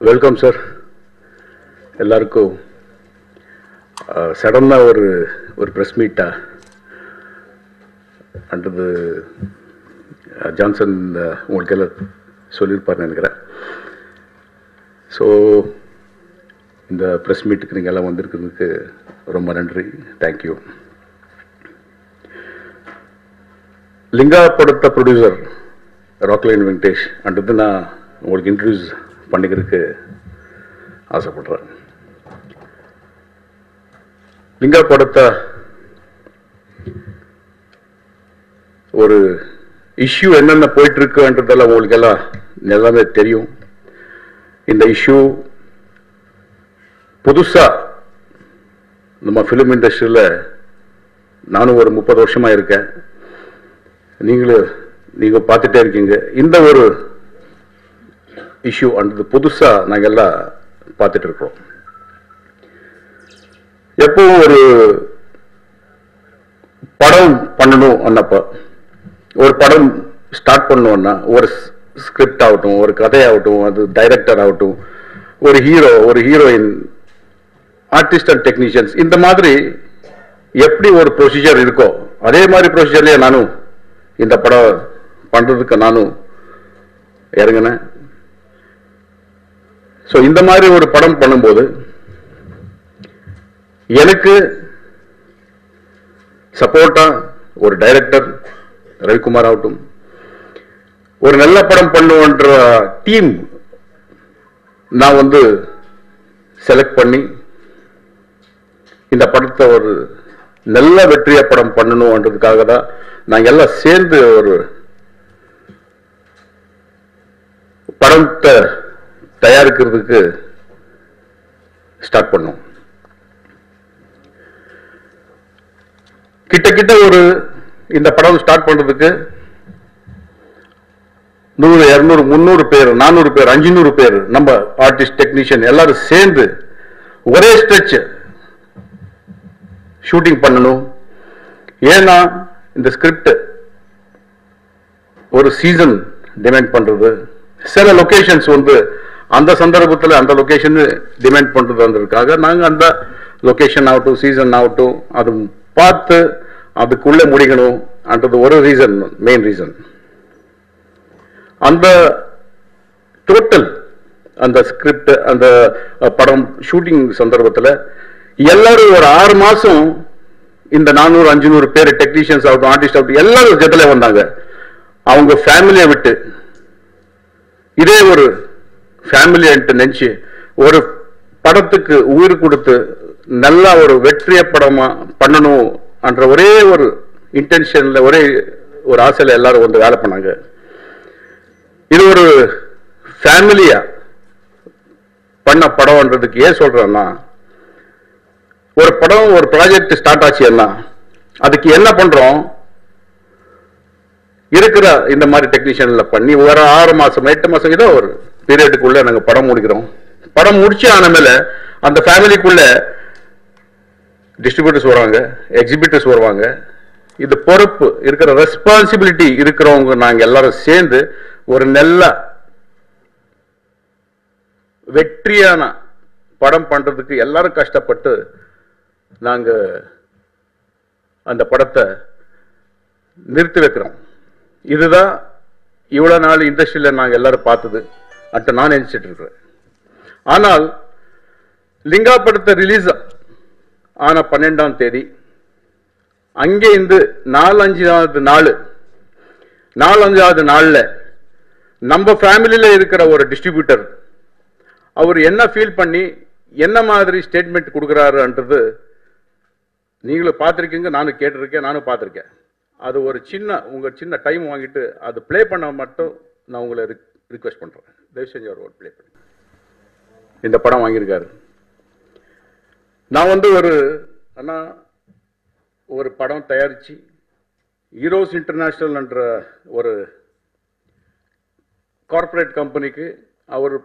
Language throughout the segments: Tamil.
Welcome sir. எல்லாருக்கும் சடனாக ஒரு ப்ரெஸ் மீட்டா அன்றது ஜான்சன் உங்களுக்கு எல்லாம் சொல்லியிருப்பார்னு நினைக்கிறேன். ஸோ இந்த ப்ரெஸ் மீட்டுக்கு நீங்கள் எல்லாம் வந்திருக்கிறதுக்கு ரொம்ப நன்றி. தேங்க்யூ. லிங்கா படத்த ப்ரொடியூசர் ராக்லைன் வெங்கடேஷ் அன்றது நான் உங்களுக்கு இன்ட்ரடியூஸ் பண்ணிக்கிறதுக்கு ஆசைப்படுறேன். லிங்கா படத்தை ஒரு இஷ்யூ என்னென்ன போயிட்டு இருக்குன்றதெல்லாம் உங்களுக்கு எல்லாம் எல்லாமே தெரியும். இந்த இஷ்யூ புதுசா நம்ம ஃபிலிம் இண்டஸ்ட்ரியில் நானும் ஒரு 30 வருஷமா இருக்கேன். நீங்க பார்த்துட்டே இருக்கீங்க. இந்த ஒரு இஷ்யூ அன்றது புதுசா நாங்க எல்லாம் பார்த்துட்டு இருக்கோம். எப்பவும் ஒரு படம் பண்ணணும் அன்னப்ப ஒரு படம் ஸ்டார்ட் பண்ணணும்னா ஒரு ஸ்கிரிப்ட் ஆகட்டும், ஒரு கதையாகட்டும், அது டைரக்டர் ஆகட்டும், ஒரு ஹீரோ, ஒரு ஹீரோயின், ஆர்டிஸ்ட் அண்ட் டெக்னீஷியன்ஸ், இந்த மாதிரி எப்படி ஒரு ப்ரொசீஜர் இருக்கோ அதே மாதிரி ப்ரொசீஜர்லயே நானும் இந்த படம் பண்றதுக்கு நானும் இறங்கினேன். ஸோ இந்த மாதிரி ஒரு படம் பண்ணும்போது எனக்கு சப்போர்ட்டா ஒரு டைரக்டர் ரவிக்குமார் ஆகட்டும், ஒரு நல்ல படம் பண்ணுவோன்ற டீம் நான் செலக்ட் பண்ணி இந்த படத்தை ஒரு நல்ல வெற்றிய படம் பண்ணணும்ன்றதுக்காக தான் நாங்கள் எல்லாம் சேர்ந்து ஒரு படத்தை தயாரிக்கிறதுக்கு ஸ்டார்ட் பண்ணோம். கிட்ட இந்த படம் ஸ்டார்ட் பண்றதுக்கு 100, 200, 300 பேர், 400 பேர், 500 பேர் நம்ம ஆர்டிஸ்ட், டெக்னீஷியன் எல்லாரும் சேர்ந்து ஒரே ஸ்ட்ரெச் ஷூட்டிங் பண்ணணும். ஏன்னா இந்த ஸ்கிரிப்ட் ஒரு சீசன் டிமாண்ட் பண்றது, சில லொகேஷன்ஸ் அந்த சந்தர்ப்பத்தில் அந்த லொகேஷன் டிமாண்ட் பண்றதுக்காக நாங்க அந்த லொகேஷன் ஆகட்டும், சீசன் ஆகட்டும், அது பார்த்து அதுக்குள்ள முடிக்கணும் அன்றது ஒரு ரீசன், மெயின் ரீசன். அந்த டோட்டல் அந்த ஸ்கிரிப்ட், அந்த படம் ஷூட்டிங் சந்தர்ப்பத்தில் எல்லாரும் ஒரு 6 மாசம் இந்த 400, 500 பேர் டெக்னீஷியன்ஸ் ஆகட்டும், ஆர்டிஸ்ட் ஆகட்டும், எல்லாரும் ஜெதல வந்தாங்க. அவங்க ஃபேமிலியை விட்டு இதே ஒரு ஃபேமிலி நினைச்சு ஒரு படத்துக்கு உயிர் கொடுத்து நல்லா ஒரு வெற்றிய படமா பண்ணணும் என்ற ஒரே ஒரு இன்டென்ஷன்ல, ஒரே ஒரு ஆசையில எல்லாரும் வேலை பண்ணாங்க. இது ஒரு ஃபேமிலியா பண்ண படம்ன்றதுக்கு ஏன் சொல்றேன்னா, ஒரு படம், ஒரு ப்ராஜெக்ட் ஸ்டார்ட் ஆச்சுன்னா அதுக்கு என்ன பண்றோம், இருக்கிற இந்த மாதிரி டெக்னீஷியன்ல பண்ணி ஒரு 6 மாசம் 8 மாசம் ஏதோ ஒரு பீரியடுக்குள்ள நாங்க படம் முடிக்கிறோம். படம் முடிச்சு ஆன மேல அந்த ஃபேமிலிக்குள்ள டிஸ்ட்ரிபியூட்டர்ஸ் வருவாங்க, எக்ஸிபிட்டர்ஸ் வருவாங்க. இது பொறுப்பு இருக்கிற ரெஸ்பான்சிபிலிட்டி இருக்கிறவங்க நாங்க எல்லாரும் சேர்ந்து ஒரு நல்ல வெற்றியான படம் பண்றதுக்கு எல்லாரும் கஷ்டப்பட்டு நாங்க அந்த படத்தை நிறுத்தி வைக்கிறோம். இதுதான் இவ்வளவு நாள் இண்டஸ்ட்ரியில நாங்க எல்லாரும் பார்த்தது அன்ட்டு நான் நினைச்சிட்டு இருக்கிறேன். ஆனால் லிங்கா படத்தை ரிலீஸ் ஆன 12ஆம் தேதி அங்கே இருந்து 4-5வது நாள்ல நம்ம ஃபேமிலியில இருக்கிற ஒரு டிஸ்ட்ரிபியூட்டர் அவர் என்ன ஃபீல் பண்ணி என்ன மாதிரி ஸ்டேட்மெண்ட் கொடுக்கிறாருன்றது நீங்களும் பார்த்துருக்கீங்க, நானும் கேட்டிருக்கேன், நானும் பார்த்துருக்கேன். அது ஒரு உங்க சின்ன டைம் வாங்கிட்டு அது பிளே பண்ண மட்டும் நான் உங்களை ரிக்வெஸ்ட் பண்றேன். தயவு செஞ்சு அவர் பிளே பண்ணி இந்த படம் வாங்கியிருக்காரு. நான் ஒரு படம் தயாரிச்சு ஹீரோஸ் இன்டர்நேஷனல் என்ற ஒரு கார்பரேட் கம்பெனிக்கு அவர்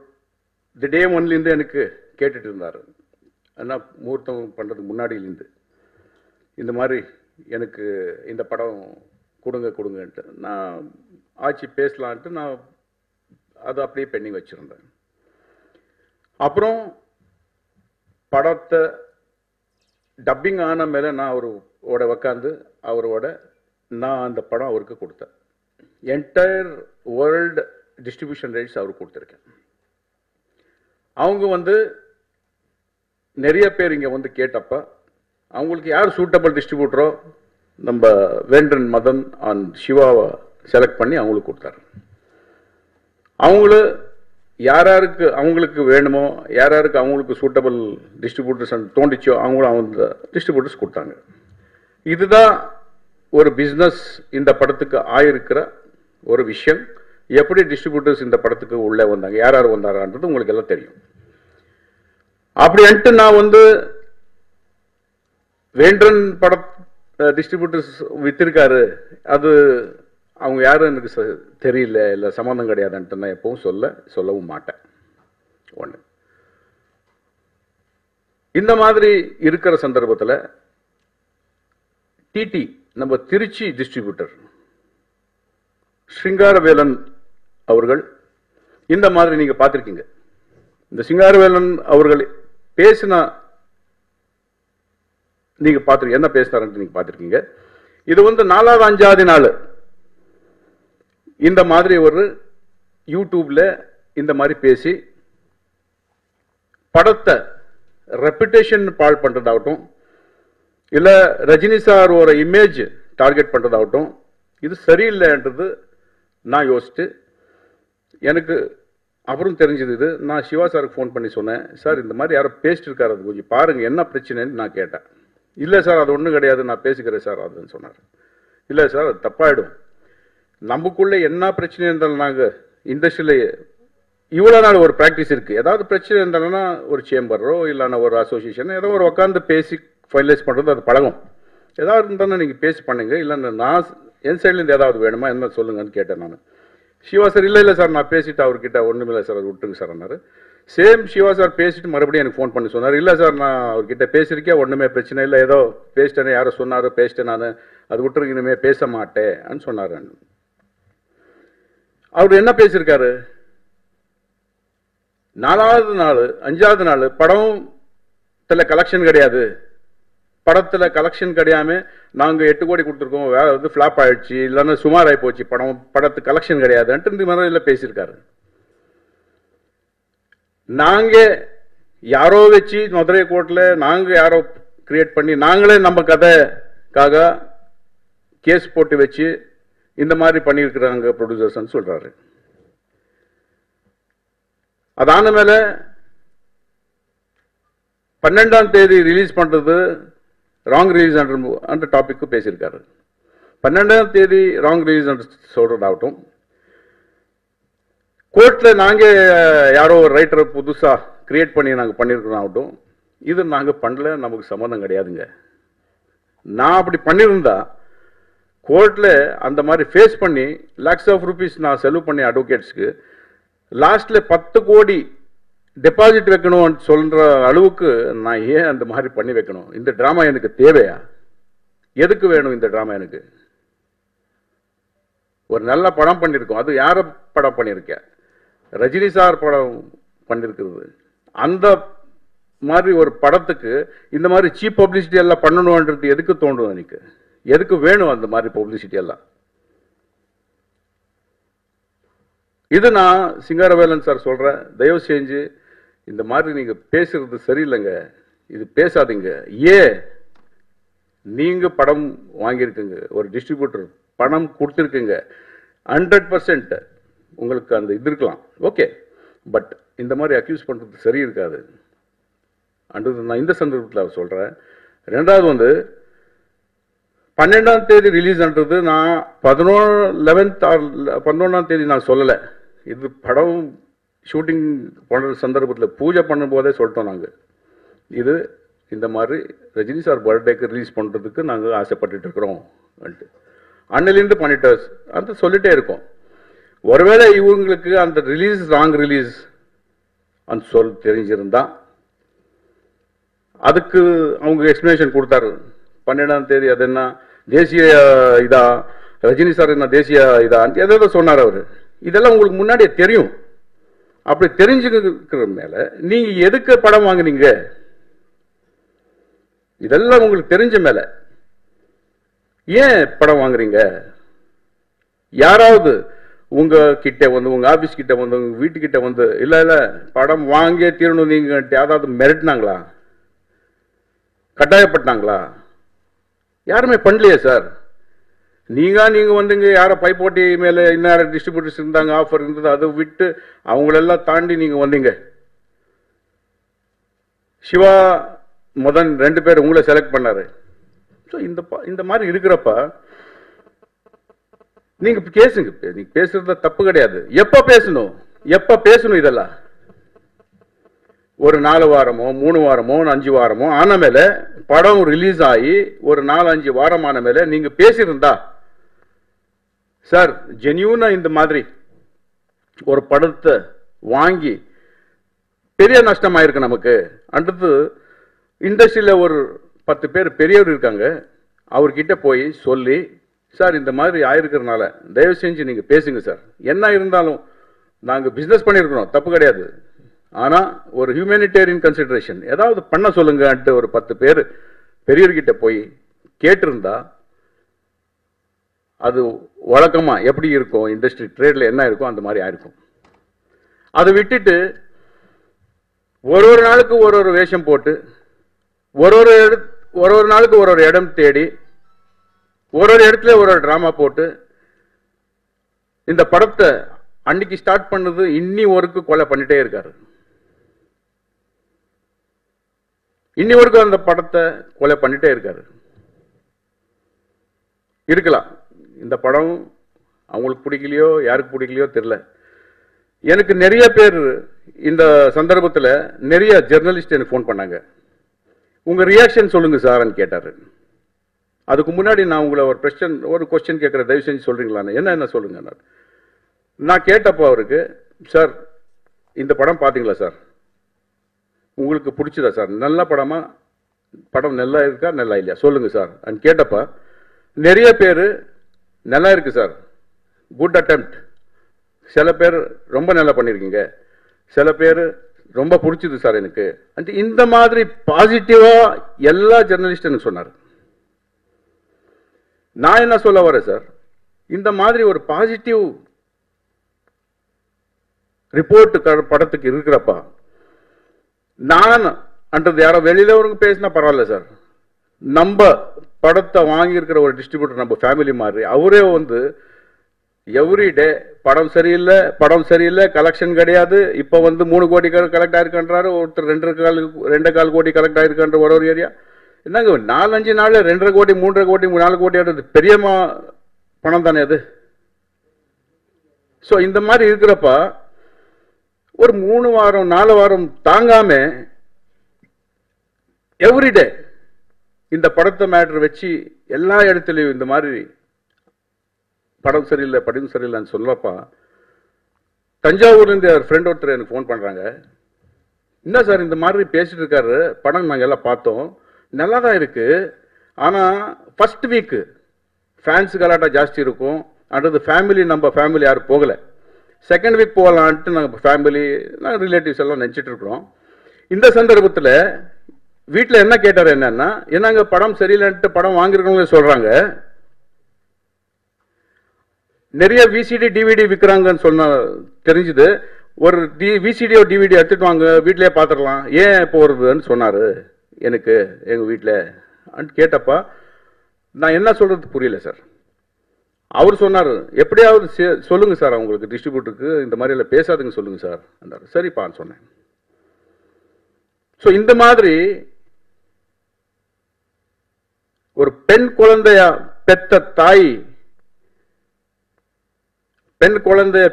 தி டே ஒன்லேருந்து எனக்கு கேட்டுட்டு இருந்தார். ஆனால் முகூர்த்தம் பண்றதுக்கு முன்னாடியிலேருந்து இந்த மாதிரி எனக்கு இந்த படம் கொடுங்கன்ட்டு நான் ஆட்சி பேசலான்ட்டு நான் அது அப்படியே பெண்டிங் வச்சிருந்தேன். அப்புறம் படத்தை டப்பிங் ஆன மேலே நான் அவரோட உக்காந்து அவரோட நான் அந்த படம் அவருக்கு கொடுத்தேன். என்டையர் வேர்ல்டு டிஸ்ட்ரிபியூஷன் ரைட்ஸ் அவருக்கு கொடுத்துருக்கேன். அவங்க நிறைய பேர் இங்கே கேட்டப்ப அவங்களுக்கு யார் சூட்டபிள் டிஸ்ட்ரிபியூட்டரோ நம்ம வேண்டன் மதன் அண்ட் சிவாவை செலக்ட் பண்ணி அவங்களுக்கு கொடுத்தாரு. யாருக்கு அவங்களுக்கு வேணுமோ யாருக்கு அவங்களுக்கு சூட்டபிள் டிஸ்ட்ரிபியூட்டர்ஸ் தோண்டிச்சோ அவங்களும் அவங்க டிஸ்ட்ரிபியூட்டர்ஸ் கொடுத்தாங்க. இதுதான் ஒரு பிஸ்னஸ் இந்த படத்துக்கு ஆயிருக்கிற ஒரு விஷயம். எப்படி டிஸ்ட்ரிபியூட்டர்ஸ் இந்த படத்துக்கு உள்ளே வந்தாங்க, யார் வந்தாரான்றது உங்களுக்கு எல்லாம் தெரியும். அப்படின்ட்டு நான் வேண்டன் பட டிஸ்ட்ரிபியூட்டர்ஸ் வித்திருக்காரு, அது அவங்க யாரும் எனக்கு தெரியல, இல்லை சம்மந்தம் கிடையாதுன்ட்டு நான் எப்பவும் சொல்லவும் மாட்டேன். ஒன்று இந்த மாதிரி இருக்கிற சந்தர்ப்பத்தில் டிடி நம்ம திருச்சி டிஸ்ட்ரிபியூட்டர் சிங்காரவேலன் அவர்கள் இந்த மாதிரி நீங்க பார்த்திருக்கீங்க. இந்த சிங்காரவேலன் அவர்கள் பேசினா நீங்க பார்த்திருக்கீங்க, என்ன பேசினாருன்னு நீங்க பார்த்திருக்கீங்க. இது 4வது 5வது நாள் இந்த மாதிரி ஒரு யூடியூப்ல இந்த மாதிரி பேசி படத்தை ரெப்புடேஷன் பால் பண்றதாகட்டும், இல்ல ரஜினி சார் ஒரு இமேஜ் டார்கெட் பண்றதாகட்டும், இது சரியில்லைன்றது நான் யோசிச்சு எனக்கு அப்புறம் தெரிஞ்சது. நான் சிவா சாருக்கு ஃபோன் பண்ணி சொன்னேன், சார் இந்த மாதிரி யாரோ பேசிட்டு இருக்காரு, அது கொஞ்சம் பாருங்க என்ன பிரச்சனைன்னு நான் கேட்டேன். இல்லை சார் அது ஒன்றும் கிடையாது, நான் பேசிக்கிறேன் சார் அதுன்னு சொன்னார். இல்லை சார் அது தப்பாயிடும், நமக்குள்ள என்ன பிரச்சனை இருந்தாலும் நாங்கள் இண்டஸ்ட்ரியில இவ்வளோ நாள் ஒரு ப்ராக்டிஸ் இருக்கு, ஏதாவது பிரச்சனை இருந்தாலும்னா ஒரு சேம்பரோ இல்லைன்னா ஒரு அசோசியேஷன் ஏதோ ஒரு உட்காந்து பேசி ஃபைனலைஸ் பண்ணுறது அது பழகும். ஏதாவது இருந்தாலும் நீங்கள் பேசி பண்ணுங்க, இல்லைன்னா நான் என் சைட்லேருந்து ஏதாவது வேணுமா என்ன சொல்லுங்கன்னு கேட்டேன் நான். சிவா சார் இல்லை சார் நான் பேசிட்டு அவர்கிட்ட ஒன்றுமில்லை சார் அது விட்டுருங்க சார் அன்னாரு. சேம் சிவா சார் பேசிட்டு மறுபடியும் எனக்கு ஃபோன் பண்ணி சொன்னார், இல்லை சார் நான் அவர்கிட்ட பேசியிருக்கேன், ஒன்றுமே பிரச்சனை இல்லை, ஏதோ பேசிட்டேன்னு யாரோ சொன்னார், பேசிட்டேன் நான், அது விட்டுருக்கு இனிமே பேச மாட்டேன்னு சொன்னார். அவர் என்ன பேசியிருக்காரு, 4வது நாள் 5வது நாள் படத்துல கலெக்ஷன் கிடையாது, படத்துல கலெக்ஷன் கிடையாம நாங்க 8 கோடி கொடுத்துருக்கோம், வேற ஃபிளாப் ஆயிடுச்சு, இல்லைன்னா சுமார் ஆகி போச்சு, படத்துக்கு கலெக்ஷன் கிடையாதுன்ட்டு இந்த மாதிரி பேசியிருக்காரு. நாங்க யாரோ வச்சு மதுரை கோர்ட்ல நாங்க யாரோ கிரியேட் பண்ணி நாங்களே நம்ம கதைக்காக கேஸ் போட்டு வச்சு இந்த மாதிரி பண்ணியிருக்கிறாங்க ப்ரொடியூசர்ஸ் சொல்றாரு. அதான மேல 12ஆம் தேதி ரிலீஸ் பண்றது ராங் ரிலீஸ் அந்த டாபிக் பேசியிருக்காரு. 12ஆம் தேதி ராங் ரிலீஸ் சொல்றதாகட்டும், கோர்ட்ல நாங்க யாரோ ஒரு ரைட்டரை புதுசா கிரியேட் பண்ணி நாங்க பண்ணிருக்கிறோம் ஆகட்டும், இது நாங்க பண்ணல, நமக்கு சம்மந்தம் கிடையாதுங்க. நான் அப்படி பண்ணியிருந்தா கோர்ட்ல அந்த மாதிரி ஃபேஸ் பண்ணி லேக்ஸ் ஆஃப் ருபீஸ் நான் செலவு பண்ணி அட்வொகேட்ஸ்க்கு லாஸ்ட்ல 10 கோடி டெபாசிட் வைக்கணும் சொல்ற அளவுக்கு நான் ஏன் அந்த மாதிரி பண்ணி வைக்கணும்? இந்த டிராமா எனக்கு தேவையா? எதுக்கு வேணும் இந்த டிராமா? எனக்கு ஒரு நல்ல படம் பண்ணிருக்கோம், அது யார படம் பண்ணிருக்க? ரஜினி சார் படம் பண்ணிருக்கிறது. அந்த மாதிரி ஒரு படத்துக்கு இந்த மாதிரி சீப் பப்ளிசிட்டி எல்லாம் பண்ணணும்ன்றது எதுக்கு தோன்றும்? எனக்கு எதுக்கு வேணும் அந்த மாதிரி பப்ளிசிட்டி எல்லாம்? இது நான் சிங்காரவேலன் சார் சொல்றேன், தயவு செஞ்சு இந்த மாதிரி நீங்க பேசுறது சரியில்லைங்க, இது பேசாதீங்க. ஏன் நீங்க படம் வாங்கியிருக்குங்க, ஒரு டிஸ்ட்ரிபியூட்டர் பணம் கொடுத்துருக்குங்க, 100% உங்களுக்கு அந்த இது இருக்கலாம், ஓகே. பட் இந்த மாதிரி அக்யூஸ் பண்றது சரி இருக்காது அன்றது நான் இந்த சந்தர்ப்பத்தில் சொல்றேன். ரெண்டாவது 12ஆம் தேதி ரிலீஸ்ன்றது நான் 11ஆம் தேதி நான் சொல்லலை. இது படம் ஷூட்டிங் பண்ணுற சந்தர்ப்பத்தில் பூஜை பண்ணும் போதே சொல்லிட்டோம் நாங்கள், இது இந்த மாதிரி ரஜினி சார் பர்த்டேக்கு ரிலீஸ் பண்ணுறதுக்கு நாங்கள் ஆசைப்பட்டு இருக்கிறோம் அன்னிலிருந்து பண்ணிட்டு அந்த சொல்லிட்டே இருக்கோம். ஒருவேளை இவங்களுக்கு அந்த ரிலீஸ் ராங் ரிலீஸ் அந்த சொல் தெரிஞ்சிருந்தா அதுக்கு அவங்க எக்ஸ்பிளனேஷன் கொடுத்தாரு. 12ஆம் தேதி அது என்ன தேசிய இதா, ரஜினி சார் என்ன தேசிய இதா, எதாவது சொன்னார் அவரு. இதெல்லாம் உங்களுக்கு முன்னாடியே தெரியும். அப்படி தெரிஞ்சுக்கிற மேல நீங்க எதுக்கு படம் வாங்குனீங்க? இதெல்லாம் உங்களுக்கு தெரிஞ்ச மேல ஏன் படம் வாங்குறீங்க? யாராவது உங்க கிட்ட வந்து, உங்க ஆபீஸ் கிட்ட வந்து, உங்க வீட்டுக்கிட்ட வந்து இல்ல இல்ல படம் வாங்கியே தீரணும் நீங்க யாராவது மிரட்டினாங்களா? கட்டாயப்பட்டாங்களா? யாருமே பண்ணலையே சார். நீங்க வந்துங்க யார பைப்போட்டி மேல இன்னும் டிஸ்ட்ரிபியூட்டர்ஸ் இருந்தாங்க, ஆஃபர் இருந்தது, அதை விட்டு அவங்களெல்லாம் தாண்டி நீங்க வந்தீங்க. சிவா மதன் 2 பேர் உங்களை செலக்ட் பண்ணாரு. இந்த மாதிரி இருக்கிறப்ப நீங்க பேசுங்க. நீங்க பேசுறது தப்பு கிடையாது. எப்ப பேசணும் இதெல்லாம் ஒரு 4 வாரமோ 3 வாரமோ 5 வாரமோ ஆன மேல, படம் ரிலீஸ் ஆகி ஒரு 4-5 வாரம் ஆன மேல நீங்க பேசியிருந்தா, சார் ஜென்யூனா இந்த மாதிரி ஒரு படத்தை வாங்கி பெரிய நஷ்டமாயிருக்கு நமக்கு. அடுத்து இண்டஸ்ட்ரியில ஒரு 10 பேர் பெரியவர் இருக்காங்க, அவர்கிட்ட போய் சொல்லி, சார் இந்த மாதிரி ஆயிருக்கிறதுனால தயவு செஞ்சு நீங்க பேசுங்க சார். என்ன இருந்தாலும் நாங்க பிசினஸ் பண்ணியிருக்கிறோம், தப்பு கிடையாது. ஆனா ஒரு ஹியூமனிடேரியன் கன்சிடரேஷன் ஏதாவது பண்ண சொல்லுங்க. ஒரு 10 பேர் பெரியவர்கிட்ட போய் கேட்டிருந்தா அது வழக்கமா எப்படி இருக்கும், இண்டஸ்ட்ரி ட்ரேட்ல என்ன இருக்கும் அந்த மாதிரி ஆயிருக்கும். அதை விட்டுட்டு ஒரு நாளுக்கு ஒரு வேஷம் போட்டு, ஒரு நாளுக்கு ஒரு இடம் தேடி, ஒரு இடத்துல ஒரு டிராமா போட்டு, இந்த படத்தை அன்னைக்கு ஸ்டார்ட் பண்ணது இன்னி ஒருக்கு கொலை பண்ணிட்டே இருக்காரு. இன்னி வரைக்கும் அந்த படத்தை கொலை பண்ணிட்டே இருக்காரு. இருக்கலாம் இந்த படம் அவங்களுக்கு பிடிக்கலையோ யாருக்கு பிடிக்கலையோ தெரியல. எனக்கு நிறைய பேர் இந்த சந்தர்ப்பத்தில் நிறைய ஜெர்னலிஸ்ட் எனக்கு ஃபோன் பண்ணாங்க. உங்க ரியாக்ஷன் சொல்லுங்க சார்ன்னு கேட்டாரு. அதுக்கு முன்னாடி நான் உங்களை ஒரு கொஸ்டின் கேட்குற, தயவு செஞ்சு சொல்றீங்களான்னு. என்ன சொல்லுங்க. நான் கேட்டப்போ அவருக்கு, சார் இந்த படம் பார்த்தீங்களா சார், உங்களுக்கு பிடிச்சதா சார், நல்ல படமா, படம் நல்லா இருக்கா நல்லா இல்லையா சொல்லுங்க சார் கேட்டப்ப நிறைய பேர் நல்லா இருக்கு சார், குட் அட்டெம்ப்ட், சில பேர் ரொம்ப நல்லா பண்ணிருக்கீங்க, சில பேர் ரொம்ப பிடிச்சது சார் எனக்கு, இந்த மாதிரி பாசிட்டிவா எல்லா ஜெர்னலிஸ்ட் எனக்கு சொன்னார். நான் என்ன சொல்ல வரேன் சார், இந்த மாதிரி ஒரு பாசிட்டிவ் ரிப்போர்ட் படத்துக்கு இருக்கிறப்பா, நான் அன்றது யாரோ வெளியில ஒரு பேசினா பரவாயில்ல சார், நம்ம படத்தை வாங்கி இருக்கிற ஒரு டிஸ்ட்ரிபியூட்டர் நம்ம ஃபேமிலி மாதிரி, அவரே வந்து எவ்ரிடே படம் சரியில்லை, கலெக்ஷன் கிடையாது, இப்ப வந்து 3 கோடி கலெக்ட் ஆயிருக்காரு, ஒருத்தர் 2.25 கோடி கலெக்ட் ஆயிருக்கான்ற ஒரு ஏரியா. என்னங்க 4-5 நாள்ல 2.5 கோடி 3.5 கோடி 4 கோடி பெரிய பணம் தானே அது. சோ இந்த மாதிரி இருக்கிறப்ப ஒரு 3 வாரம் 4 வாரம் தாங்காம எவ்ரிடே இந்த படத்தை மேட்டர் வச்சு எல்லா இடத்துலையும் இந்த மாதிரி படம் சரியில்லைன்னு சொல்லப்பா, தஞ்சாவூர்ல இருந்து ஃப்ரெண்ட் ஒருத்தர் எனக்கு ஃபோன் பண்றாங்க. என்ன சார் இந்த மாதிரி பேசிட்டு இருக்காரு, படம் நாங்க எல்லாம் பார்த்தோம், நல்லா தான் இருக்கு, ஆனா ஃபர்ஸ்ட் வீக் ஃபேன்ஸ் கலாட்டா ஜாஸ்தி இருக்கும், அடுத்து நம்ம ஃபேமிலி யாரும் போகல, செகண்ட் வீக் போகலான்ட்டு நாங்கள் ஃபேமிலி ரிலேட்டிவ்ஸ் எல்லாம் நினைச்சிட்டு இருக்கிறோம். இந்த சந்தர்ப்பத்தில் வீட்டில் என்ன கேட்டார், என்னங்க படம் சரியில்லைன்ட்டு படம் வாங்கிருக்கவங்க சொல்றாங்க, நிறைய விசிடி டிவிடி விற்கிறாங்கன்னு சொன்ன தெரிஞ்சுது, ஒரு விசிடியோ டிவிடி எடுத்துட்டு வாங்க வீட்டிலே பார்த்துடலாம், ஏன் போறதுன்னு சொன்னாரு எனக்கு எங்க வீட்டில் கேட்டப்பா. நான் என்ன சொல்றது புரியல சார். அவர் சொன்னார், எப்படியாவது சொல்லுங்க சார் அவங்களுக்கு டிஸ்ட்ரிபியூட்டருக்கு இந்த மாதிரி எல்லாம் பேசாதுங்க சொல்லுங்க சார். சரிப்பான்னு சொன்னேன். ஸோ இந்த மாதிரி ஒரு பெண் குழந்தையா பெத்த தாய், பெண் குழந்தைய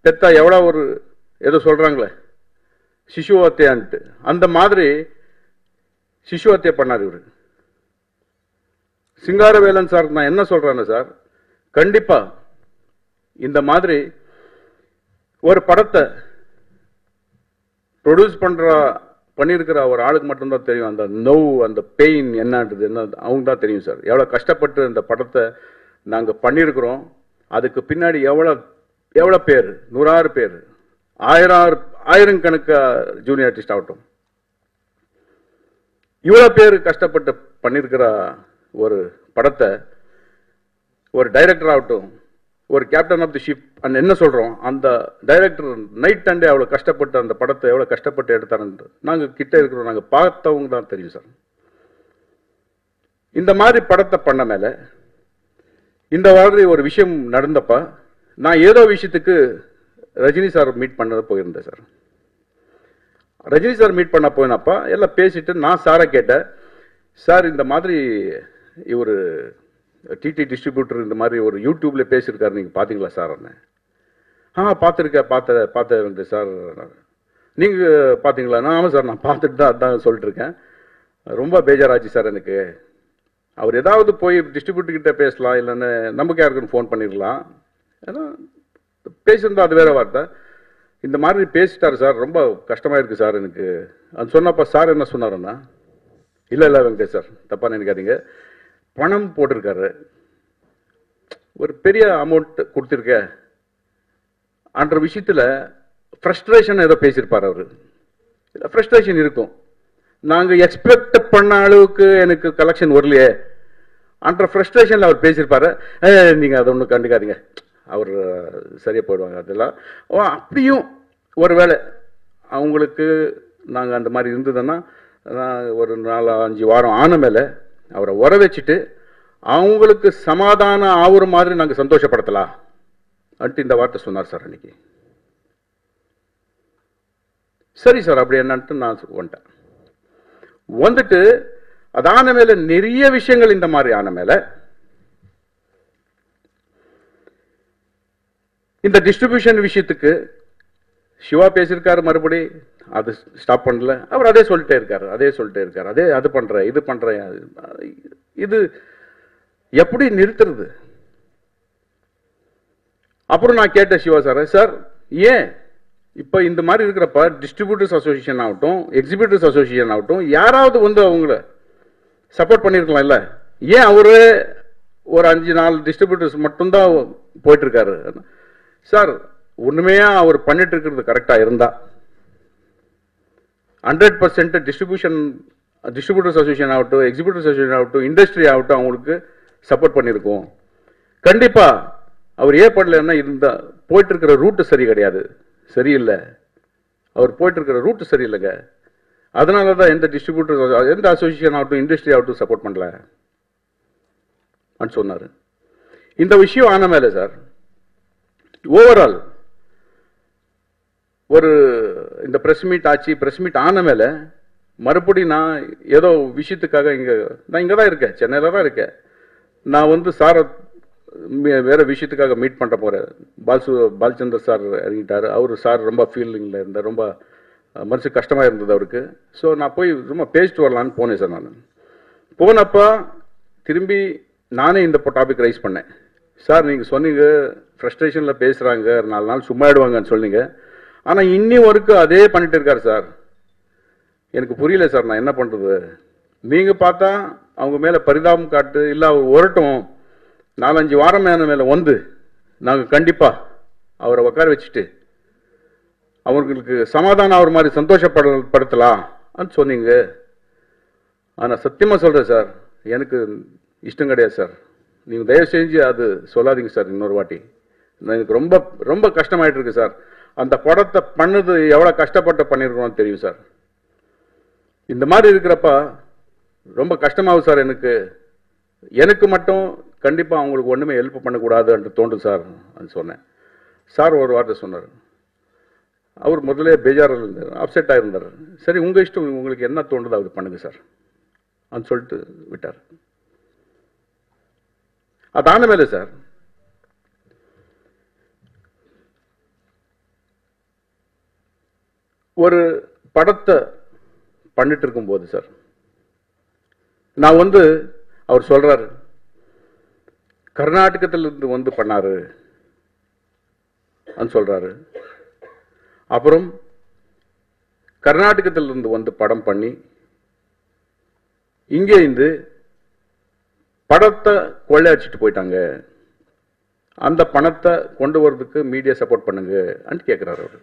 பெத்தா எவ்வளவு ஒரு ஏதோ சொல்றாங்களே சிசுவத்தையான்ட்டு, அந்த மாதிரி சிசுவத்தைய பண்ணார் இவரு. சிங்காரவேலன் சார் நான் என்ன சொல்றேன்னு சார், கண்டிப்பா இந்த மாதிரி ஒரு படத்தை ப்ரொடியூஸ் பண்ணியிருக்கிற ஒரு ஆளுக்கு மட்டும்தான் தெரியும் அந்த நோவு, அந்த பெயின் என்னன்றது என்ன அவங்க தான் தெரியும் சார். எவ்வளவு கஷ்டப்பட்டு இந்த படத்தை நாங்க பண்ணியிருக்கிறோம், அதுக்கு பின்னாடி எவ்வளவு பேர், 100 பேர், ஆயிரக்கணக்கு ஜூனியர் ஆர்டிஸ்ட் ஆகட்டும், இவ்வளவு பேர் கஷ்டப்பட்டு பண்ணியிருக்கிற ஒரு படத்தை ஒரு டைரக்டர் ஆகட்டும், ஒரு கேப்டன் ஆஃப் தி ஷிப் அந்த என்ன சொல்றோம், அந்த டைரக்டர் நைட் அண்டே அவ்வளவு கஷ்டப்பட்டு அந்த படத்தை எவ்வளவு கஷ்டப்பட்டு எடுத்தாரு. நாங்க கிட்ட இருக்கிறோம், நாங்க பார்த்தவங்க தான் தெரியும் சார். இந்த மாதிரி படத்தை பண்ண மேல இந்த மாதிரி ஒரு விஷயம் நடந்தப்ப நான் ஏதோ விஷயத்துக்கு ரஜினி சார் மீட் பண்ண போயிருந்தேன் சார். ரஜினி சார் மீட் பண்ண போயினப்பா எல்லாம் பேசிட்டு நான் சாரை கேட்டேன், சார் இந்த மாதிரி இவர் டிடி டிஸ்ட்ரிபியூட்டர் இந்த மாதிரி ஒரு யூடியூப்ல பேசியிருக்காரு, நீங்க பாத்தீங்களா சார்? பார்த்தேன் சார். நீங்க பாத்தீங்களா? ஆமாம் சார், நான் பார்த்துட்டு தான் அதான் சொல்லிட்டு இருக்கேன். ரொம்ப பேஜாராச்சு சார் எனக்கு. அவர் ஏதாவது போய் டிஸ்ட்ரிபியூட்டர் கிட்ட பேசலாம், இல்லைன்னு நமக்கு யாருக்குன்னு ஃபோன் பண்ணிடலாம். ஏன்னா பேசியிருந்தா அது வேற வார்த்தை. இந்த மாதிரி பேசிட்டாரு சார், ரொம்ப கஷ்டமா இருக்கு சார் எனக்கு. அது சொன்னப்ப சார் என்ன சொன்னாருன்னா, இல்லை வெங்கடேஷ் சார், தப்பா நினைக்காதீங்க, பணம் போட்டிருக்காரு, ஒரு பெரிய அமௌண்ட் கொடுத்துருக்க அன்ற விஷயத்துல ஃப்ரஸ்ட்ரேஷன் ஏதோ பேசியிருப்பார் அவரு. ஃப்ரஸ்ட்ரேஷன் இருக்கும், நாங்க எக்ஸ்பெக்ட் பண்ண அளவுக்கு எனக்கு கலெக்ஷன் வரலையே அன்ற ஃப்ரஸ்ட்ரேஷன்ல அவர் பேசியிருப்பாரு. நீங்க அதை ஒன்றும் கண்டுக்காதீங்க, அவர் சரியா போயிடுவாங்க. அதெல்லாம் அப்படியும் ஒருவேளை அவங்களுக்கு நாங்கள் அந்த மாதிரி இருந்ததுன்னா ஒரு 4-5 வாரம் ஆன மேலே அவரை உர வச்சுட்டு அவங்களுக்கு சமாதானம் ஆகுற மாதிரி நாங்கள் சந்தோஷப்படுத்தலாம் அன்ட்டு இந்த வார்த்தை சொன்னார் சார் அன்னைக்கு. சரி சார், அப்படி என்னன்ட்டு நான் வந்துட்டேன். வந்துட்டு அதான மேல நிறைய விஷயங்கள் இந்த மாதிரி ஆன மேல இந்த டிஸ்ட்ரிபியூஷன் விஷயத்துக்கு சிவா பேசியிருக்காரு, மறுபடி அது ஸ்டாப் பண்ணல. அவர் அதே சொல்லிட்டே இருக்காரு, அதே அது பண்ற இது பண்ற. இது எப்படி நிறுத்துறது? அப்புறம் நான் கேட்டேன் சிவா சார், சார் ஏன் இப்ப இந்த மாதிரி இருக்கிறப்ப டிஸ்ட்ரிபியூட்டர்ஸ் அசோசியேஷன் ஆகட்டும், எக்ஸிபியூட்டர்ஸ் அசோசியேஷன் ஆகட்டும், யாராவது வந்து அவங்கள சப்போர்ட் பண்ணிருக்கலாம் இல்ல? ஏன் அவரு ஒரு 5-4 டிஸ்ட்ரிபியூட்டர்ஸ் மட்டும்தான் போயிட்டு இருக்காரு? சார் உண்மையா அவர் பண்ணிட்டு இருக்கிறது கரெக்டா இருந்தா 100% டிஸ்ட்ரிபியூட்டர்ஸ் அசோசியேஷன் ஆகட்டும், எக்ஸிபியூட்டர்ஸ் அசோசியேஷன் ஆகட்டும், இண்டஸ்ட்ரி ஆகட்டும் அவங்களுக்கு சப்போர்ட் பண்ணிருக்கோம். கண்டிப்பா அவர் ஏன் பண்ணலன்னா இருந்தா போயிட்டு இருக்கிற ரூட் சரி கிடையாது, சரியில்லை. அவர் போயிட்டு இருக்கிற ரூட் சரியில்லைங்க. அதனாலதான் எந்த டிஸ்ட்ரிபியூட்டர் எந்த அசோசியேஷன் ஆகட்டும் இண்டஸ்ட்ரி ஆகட்டும் சப்போர்ட் பண்ணல சொன்னாரு. இந்த விஷயம் ஆன மேல சார் ஓவரால் ஒரு இந்த பிரஸ் மீட் ஆச்சு. பிரஸ் மீட் ஆன மேல மறுபடி நான் ஏதோ விஷயத்துக்காக நான் இங்க தான் இருக்கேன், சென்னையில தான் இருக்கேன். நான் வந்து சாரை வேற விஷயத்துக்காக மீட் பண்ண போறேன். பாலச்சந்தர் சார் இறங்கிட்டாரு. அவரு சார் ரொம்ப ஃபீலிங்ல இருந்தார், ரொம்ப மனசு கஷ்டமா இருந்தது அவருக்கு. ஸோ நான் போய் ரொம்ப பேசிட்டு வரலான்னு போனேன் சார். நான் போனப்ப திரும்பி நானே இந்த டாபிக் ரைஸ் பண்ணேன். சார் நீங்க சொன்னீங்க ஃப்ரஸ்ட்ரேஷன்ல பேசுறாங்க, 4 நாள் சும்மா ஆயிடுவாங்கன்னு சொன்னீங்க. ஆனா இன்னி வரைக்கும் அதே பண்ணிட்டு இருக்காரு சார். எனக்கு புரியல சார், நான் என்ன பண்றது? நீங்க பார்த்தா அவங்க மேல பரிதாபம் காட்டு இல்ல, அவர் வரட்டும் 4-5 வாரம் மேல வந்து நாங்க கண்டிப்பா அவரை உட்கார வச்சுட்டு அவங்களுக்கு சமாதானம் ஆகிற மாதிரி சந்தோஷப்படுத்தலாம் சொன்னீங்க. ஆனா சத்தியமா சொல்றேன் சார், எனக்கு இஷ்டம் கிடையாது சார். நீங்க தயவு செஞ்சு அது சொல்லாதீங்க சார் இன்னொரு வாட்டி. எனக்கு ரொம்ப ரொம்ப கஷ்டமாயிட்டு இருக்கு சார். அந்த படத்தை பண்ணது எவ்வளவு கஷ்டப்பட்டு பண்ணிருக்கோம் தெரியும் சார். இந்த மாதிரி இருக்கிறப்ப ரொம்ப கஷ்டமாகும் சார் எனக்கு. எனக்கு மட்டும் கண்டிப்பா அவங்களுக்கு ஒண்ணுமே ஹெல்ப் பண்ணக்கூடாதுன்னு தோன்றும் சார் சொன்னேன். சார் ஒரு வார்த்தை சொன்னார். அவர் முதல்ல பேஜாரில் இருந்தார், அப்செட் ஆயிருந்தார். சரி உங்க இஷ்டம், உங்களுக்கு என்ன தோணுதோ அது பண்ணுங்க சார் அது சொல்லிட்டு விட்டார். அதான மேல சார் ஒரு படத்தை பண்ணிட்டு இருக்கும் போது சார் நான் வந்து அவர் சொல்றாரு கர்நாடகத்திலிருந்து வந்து பண்ணாரு சொல்றாரு. அப்புறம் கர்நாடகத்திலிருந்து வந்து படம் பண்ணி இங்கே இருந்து படத்தை கொள்ளையடிச்சிட்டு போயிட்டாங்க, அந்த பணத்தை கொண்டு வரதுக்கு மீடியா சப்போர்ட் பண்ணுங்க கேட்கிறாரு அவர்.